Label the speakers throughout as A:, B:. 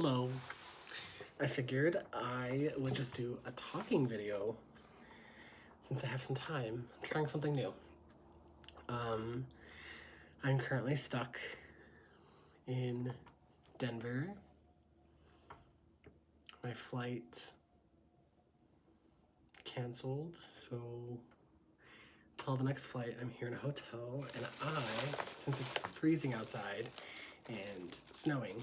A: Hello. I figured I would just do a talking video since I have some time. I'm trying something new. I'm currently stuck in Denver. My flight canceled, so till the next flight, I'm here in a hotel, and since it's freezing outside and snowing,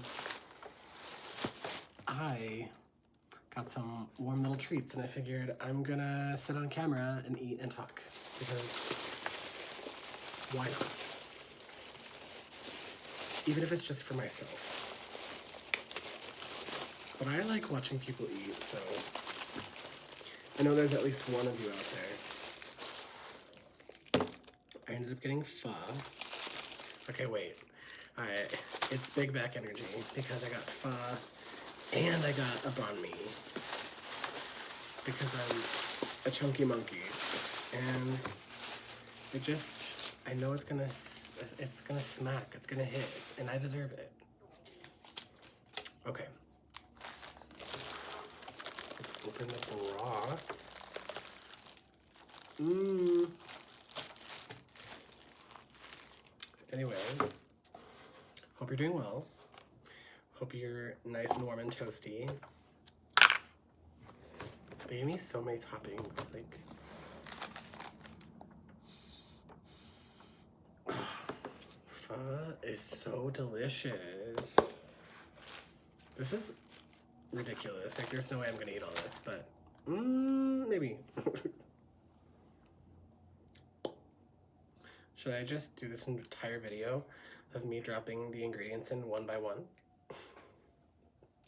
A: I got some warm little treats, and I figured I'm gonna sit on camera and eat and talk, because why not? Even if it's just for myself. But I like watching people eat, so I know there's at least one of you out there. I ended up getting pho. Okay, wait. It's big back energy because I got pho and I got a banh mi because I'm a chunky monkey, and I know it's gonna smack, it's gonna hit, and I deserve it. Okay. Let's open the broth. Anyway, hope you're doing well. Hope you're nice and warm and toasty. They gave me so many toppings, like, pho is so delicious. This is ridiculous. Like, there's no way I'm gonna eat all this, but maybe. Should I just do this entire video of me dropping the ingredients in one by one?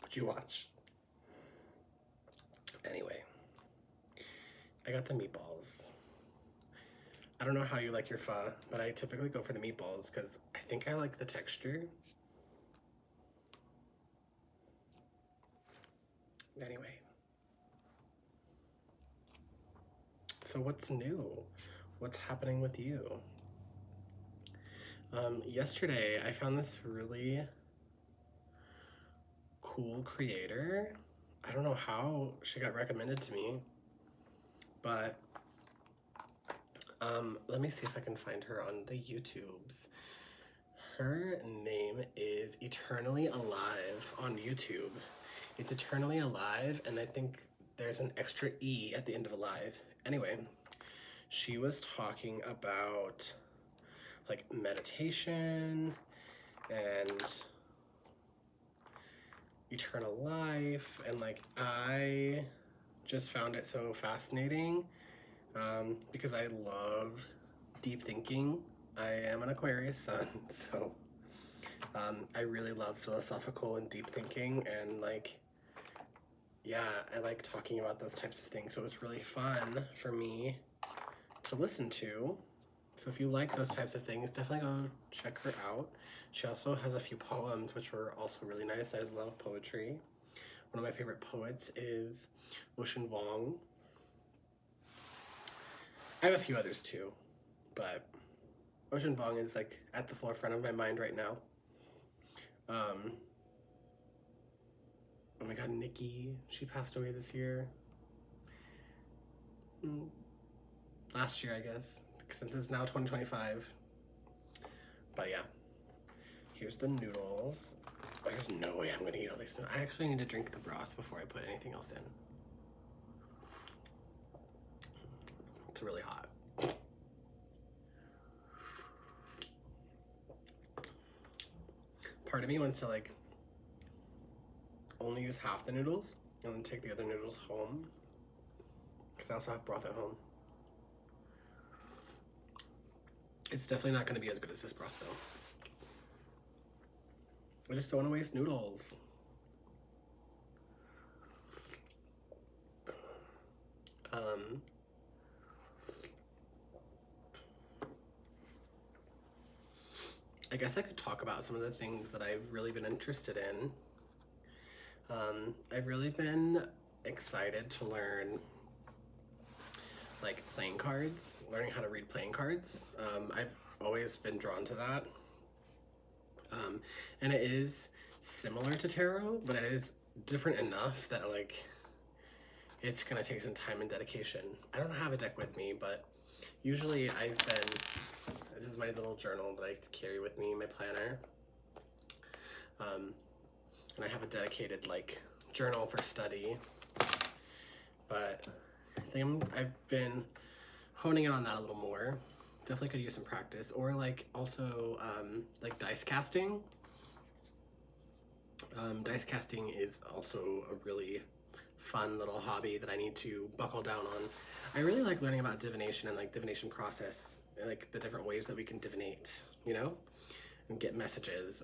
A: Would you watch? Anyway, I got the meatballs. I don't know how you like your pho, but I typically go for the meatballs because I think I like the texture. Anyway. So what's new? What's happening with you? Yesterday I found this really cool creator. I don't know how she got recommended to me, but let me see if I can find her on the YouTubes. Her name is Eternally Alive on YouTube. It's Eternally Alive, and I think there's an extra E at the end of Alive. Anyway, she was talking about like meditation and eternal life, and like I just found it so fascinating because I love deep thinking. I am an Aquarius sun, so I really love philosophical and deep thinking, and like, yeah, I like talking about those types of things, so it was really fun for me to listen to. So if you like those types of things, definitely go check her out. She also has a few poems, which were also really nice. I love poetry. One of my favorite poets is Ocean Vuong. I have a few others too, but Ocean Vuong is like at the forefront of my mind right now. Oh my god, Nikki, she passed away this year. Last year, I guess, since it's now 2025. But yeah, here's the noodles. There's no way I'm gonna eat all these noodles. I actually need to drink the broth before I put anything else in. It's really hot. Part of me wants to like only use half the noodles and then take the other noodles home, because I also have broth at home. It's definitely not going to be as good as this broth though. I just don't want to waste noodles. I guess I could talk about some of the things that I've really been interested in. I've really been excited to learn like playing cards, learning how to read playing cards. I've always been drawn to that. And it is similar to tarot, but it is different enough that like it's gonna take some time and dedication. I don't have a deck with me, but usually this is my little journal that I carry with me, my planner. And I have a dedicated like journal for study, but I think I've been honing in on that a little more. Definitely could use some practice, or like also like dice casting. Dice casting is also a really fun little hobby that I need to buckle down on. I really like learning about divination and like divination process, like the different ways that we can divinate, you know, and get messages.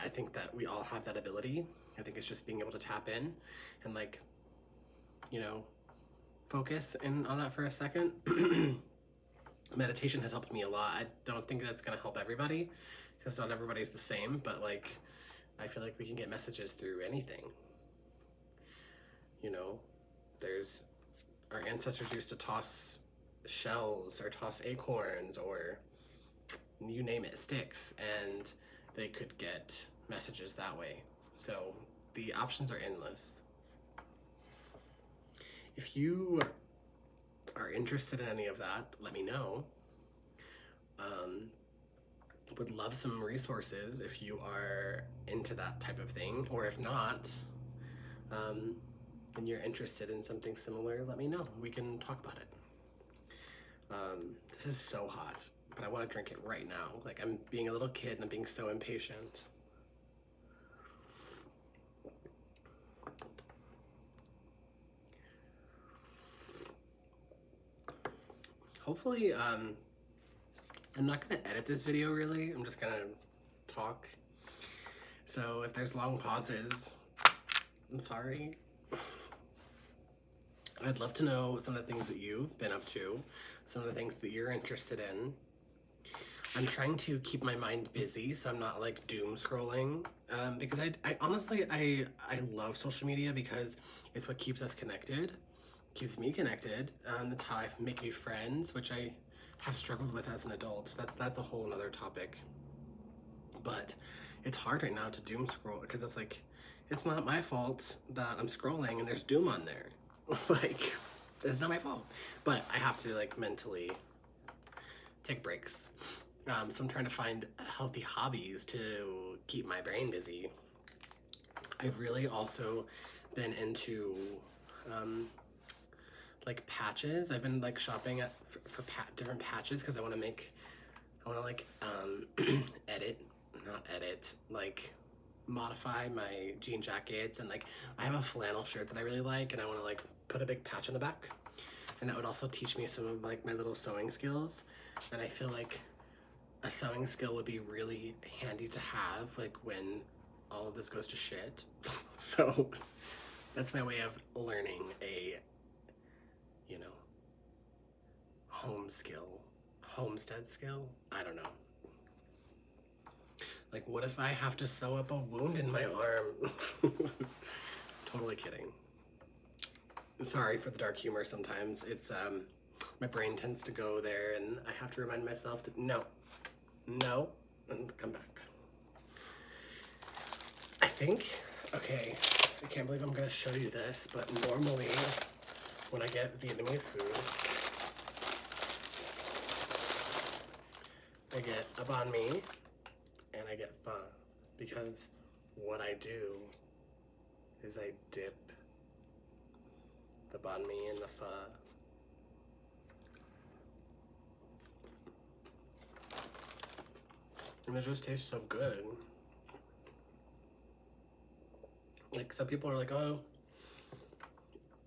A: I think that we all have that ability. I think it's just being able to tap in and like, you know, focus in on that for a second. Meditation has helped me a lot. I don't think that's gonna help everybody because not everybody's the same, but like I feel like we can get messages through anything. You know, there's our ancestors used to toss shells or toss acorns or you name it, sticks, and they could get messages that way. So the options are endless. If you are interested in any of that, let me know. Would love some resources if you are into that type of thing, or if not, and you're interested in something similar, let me know. We can talk about it. This is so hot, but I want to drink it right now. Like I'm being a little kid and I'm being so impatient. Hopefully, I'm not gonna edit this video really. I'm just gonna talk. So if there's long pauses, I'm sorry. I'd love to know some of the things that you've been up to, some of the things that you're interested in. I'm trying to keep my mind busy so I'm not like doom scrolling, because I honestly, I love social media because it's what keeps us connected, keeps me connected. That's how I make new friends, which I have struggled with as an adult. That's a whole nother topic. But it's hard right now to doom scroll because it's like, it's not my fault that I'm scrolling and there's doom on there. Like, it's not my fault. But I have to like mentally take breaks. So I'm trying to find healthy hobbies to keep my brain busy. I've really also been into like patches. I've been like shopping for different patches because I want to like like modify my jean jackets, and like I have a flannel shirt that I really like and I want to like put a big patch on the back, and that would also teach me some of like my little sewing skills. And I feel like a sewing skill would be really handy to have like when all of this goes to shit. So that's my way of learning a, you know, homestead skill. I don't know. Like, what if I have to sew up a wound in my arm? Totally kidding. Sorry for the dark humor sometimes. It's, my brain tends to go there and I have to remind myself to, no, and come back. I think, okay, I can't believe I'm gonna show you this, but normally when I get Vietnamese food, I get a banh mi and I get pho, because what I do is I dip the banh mi in the pho. And it just tastes so good. Like, some people are like, oh,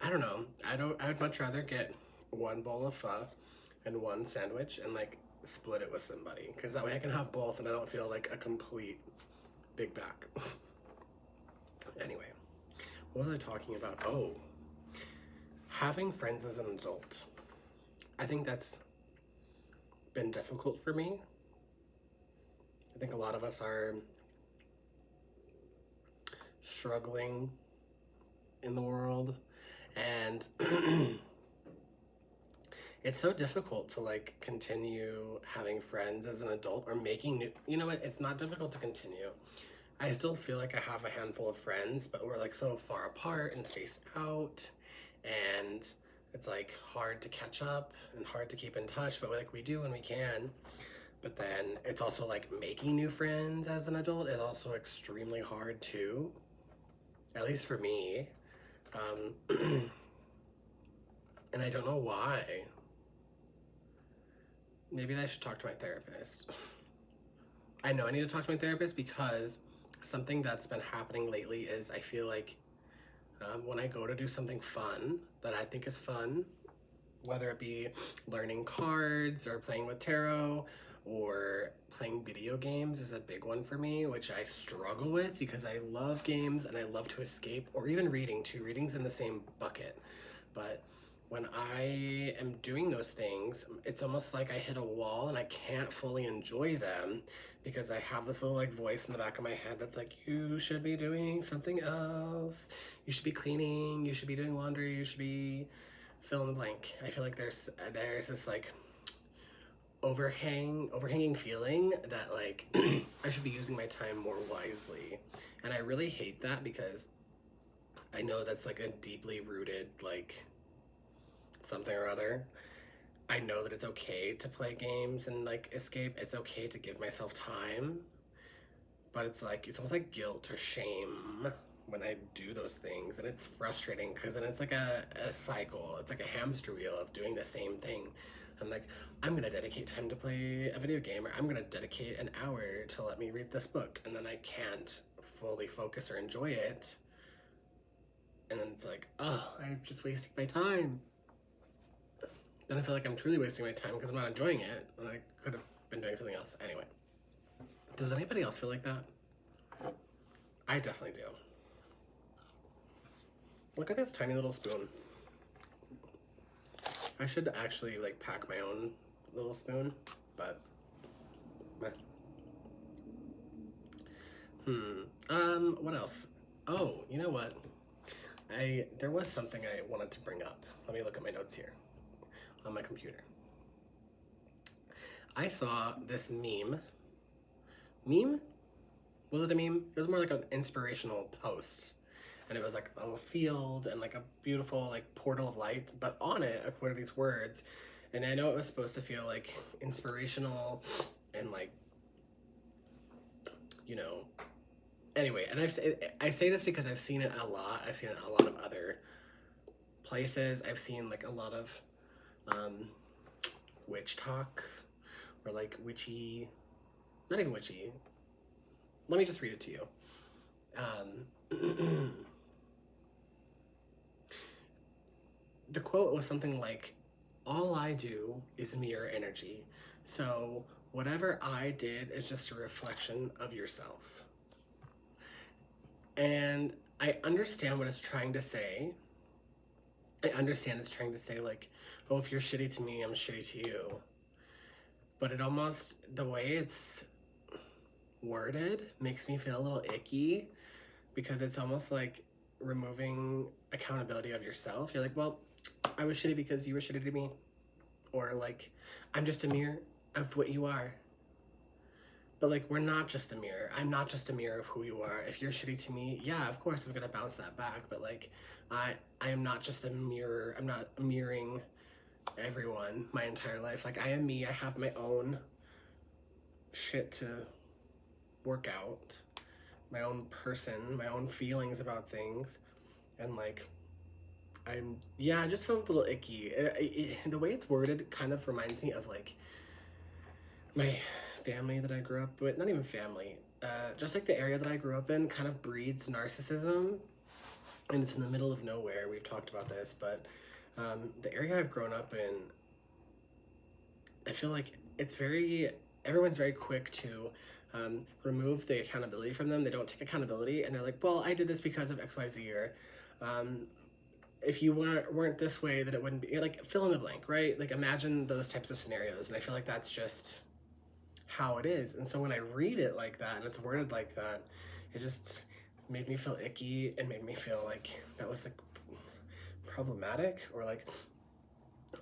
A: I don't know. I would much rather get one bowl of pho and one sandwich and like split it with somebody, because that way I can have both and I don't feel like a complete big back. Anyway, what was I talking about? Oh, having friends as an adult. I think that's been difficult for me. I think a lot of us are struggling in the world, and it's so difficult to like continue having friends as an adult or making new, you know what, it's not difficult to continue. I still feel like I have a handful of friends, but we're like so far apart and spaced out, and it's like hard to catch up and hard to keep in touch, but like we do when we can. But then it's also like making new friends as an adult is also extremely hard too, at least for me. Um, and I don't know why. Maybe I should talk to my therapist. I know I need to talk to my therapist because something that's been happening lately is I feel like when I go to do something fun that I think is fun, whether it be learning cards or playing with tarot or playing video games is a big one for me, which I struggle with because I love games and I love to escape, or even reading too. Reading's in the same bucket. But when I am doing those things, it's almost like I hit a wall and I can't fully enjoy them because I have this little like voice in the back of my head that's like, you should be doing something else. You should be cleaning, you should be doing laundry, you should be fill in the blank. I feel like there's this like overhanging feeling that like I should be using my time more wisely. And I really hate that because I know that's like a deeply rooted like something or other. I know that it's okay to play games and like escape. It's okay to give myself time. But it's like, it's almost like guilt or shame when I do those things. And it's frustrating because then it's like a cycle. It's like a hamster wheel of doing the same thing. I'm like, I'm going to dedicate time to play a video game, or I'm going to dedicate an hour to let me read this book. And then I can't fully focus or enjoy it. And then it's like, oh, I'm just wasting my time. Then I feel like I'm truly wasting my time because I'm not enjoying it, and I could have been doing something else. Anyway, does anybody else feel like that? I definitely do. Look at this tiny little spoon. I should actually like pack my own little spoon, but what else? Oh, you know what? There was something I wanted to bring up. Let me look at my notes here on my computer. I saw this meme. Meme? Was it a meme? It was more like an inspirational post. And it was like a field and like a beautiful like portal of light. But on it, I quoted these words. And I know it was supposed to feel like inspirational and like, you know. Anyway, and I say this because I've seen it a lot. I've seen it a lot of other places. I've seen like a lot of witch talk, or like witchy, not even witchy. Let me just read it to you. The quote was something like, all I do is mirror energy. So whatever I did is just a reflection of yourself. And I understand what it's trying to say. I understand it's trying to say like, oh, if you're shitty to me, I'm shitty to you. But it almost, the way it's worded makes me feel a little icky, because it's almost like removing accountability of yourself. You're like, well, I was shitty because you were shitty to me. Or like, I'm just a mirror of what you are. But like, we're not just a mirror. I'm not just a mirror of who you are. If you're shitty to me, yeah, of course I'm gonna bounce that back. But like, I am not just a mirror. I'm not mirroring everyone my entire life. Like, I am me. I have my own shit to work out, my own person, my own feelings about things. And like, I just felt a little icky. The way it's worded kind of reminds me of like my family that I grew up with. Not even family, just like the area that I grew up in kind of breeds narcissism, and it's in the middle of nowhere. We've talked about this, but the area I've grown up in, I feel like everyone's very quick to remove the accountability from them. They don't take accountability, and they're like, well, I did this because of XYZ, or if you weren't this way, that it wouldn't be, like, fill in the blank, right? Like, imagine those types of scenarios, and I feel like that's just how it is. And so when I read it like that, and it's worded like that, it just made me feel icky, and made me feel like that was like problematic, or like,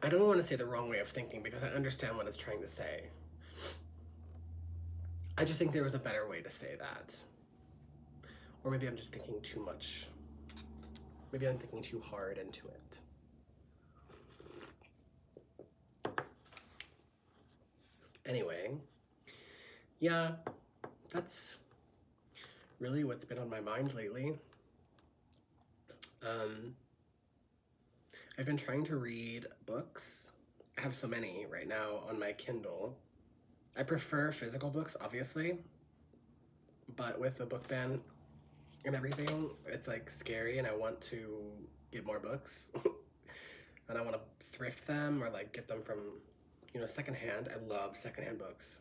A: I don't want to say the wrong way of thinking, because I understand what it's trying to say. I just think there was a better way to say that. Or maybe I'm just thinking too much. Maybe I'm thinking too hard into it. Anyway, yeah, that's really what's been on my mind lately. I've been trying to read books. I have so many right now on my Kindle. I prefer physical books, obviously, but with the book ban and everything, it's like scary, and I want to get more books. And I want to thrift them or like get them from, you know, secondhand. I love secondhand books.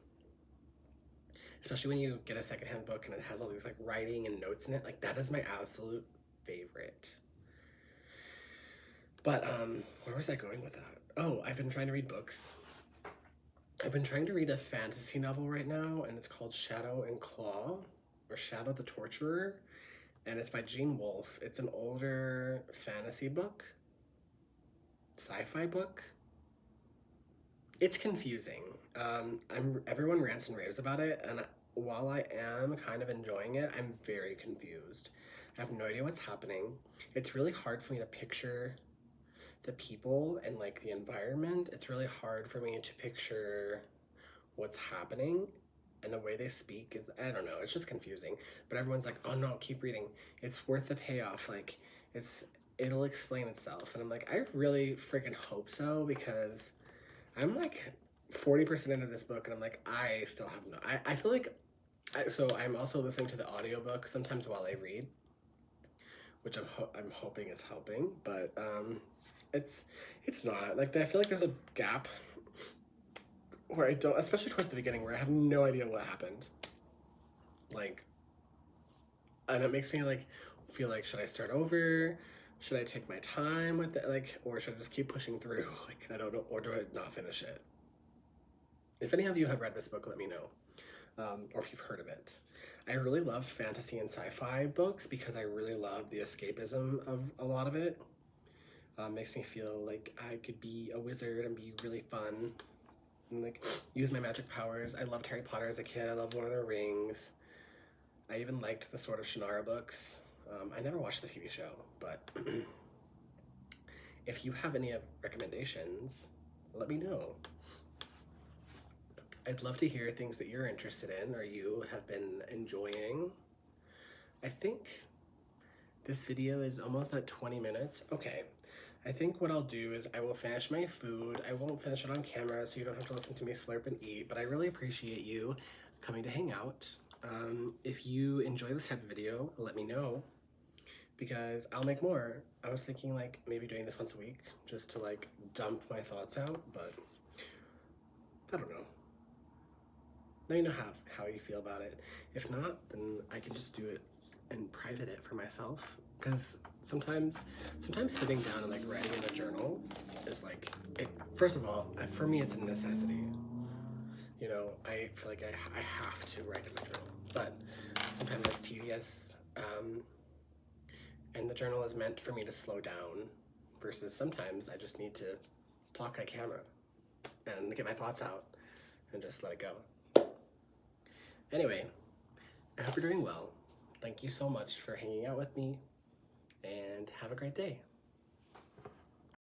A: Especially when you get a secondhand book and it has all these like writing and notes in it. Like that is my absolute favorite. But where was I going with that? Oh, I've been trying to read books. I've been trying to read a fantasy novel right now, and it's called Shadow and Claw, or Shadow the Torturer, and it's by Gene Wolfe. It's an older fantasy book, sci-fi book. It's confusing. Everyone rants and raves about it, and while I am kind of enjoying it, I'm very confused. I have no idea what's happening. It's really hard for me to picture the people and like the environment. It's really hard for me to picture what's happening, and the way they speak is, I don't know, it's just confusing. But everyone's like, oh no, keep reading, it's worth the payoff, like it'll explain itself. And I'm like, I really freaking hope so, because I'm like 40% into this book, and I'm like, I still have no, I feel like, so I'm also listening to the audiobook sometimes while I read, which I'm hoping is helping, but it's not. Like, I feel like there's a gap where I don't, especially towards the beginning, where I have no idea what happened. Like, and it makes me like feel like, should I start over? Should I take my time with it? Like, or should I just keep pushing through? Like, I don't know. Or do I not finish it? If any of you have read this book, let me know. Or if you've heard of it. I really love fantasy and sci-fi books because I really love the escapism of a lot of it. Makes me feel like I could be a wizard and be really fun and like use my magic powers. I loved Harry Potter as a kid. I loved Lord of the Rings. I even liked the Sword of Shannara books. I never watched the TV show, but if you have any recommendations, let me know. I'd love to hear things that you're interested in or you have been enjoying. I think this video is almost at 20 minutes. Okay, I think what I'll do is I will finish my food. I won't finish it on camera so you don't have to listen to me slurp and eat, but I really appreciate you coming to hang out. If you enjoy this type of video, let me know, because I'll make more. I was thinking like maybe doing this once a week just to like dump my thoughts out, but I don't know. Let me know how you feel about it. If not, then I can just do it and private it for myself, because sometimes sitting down and like writing in a journal is like, first of all, for me it's a necessity. You know, I feel like I have to write in my journal, but sometimes it's tedious, and the journal is meant for me to slow down, versus sometimes I just need to talk on camera and get my thoughts out and just let it go. Anyway, I hope you're doing well. Thank you so much for hanging out with me, and have a great day.